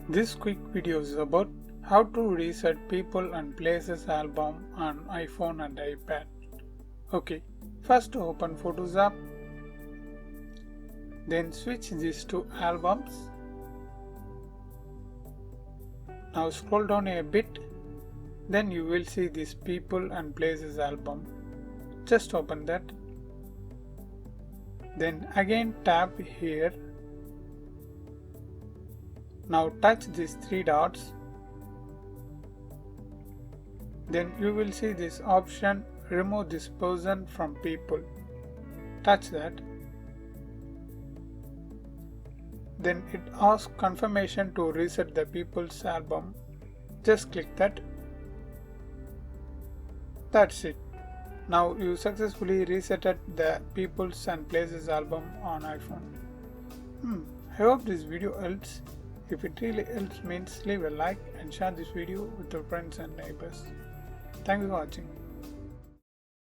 This quick video is about how to reset people and places album on iPhone and iPad. Okay, first open Photos app, then switch this to albums. Now scroll down a bit, then you will see this people and places album. Just open that. Then again tap here. Now touch these three dots. Then you will see this option, remove this person from people. Touch that. Then it asks confirmation to reset the people's album. Just click that. That's it. Now you successfully resetted the people's and places album on iPhone. I hope this video helps. If it really helps means leave a like and share this video with your friends and neighbors. Thanks for watching.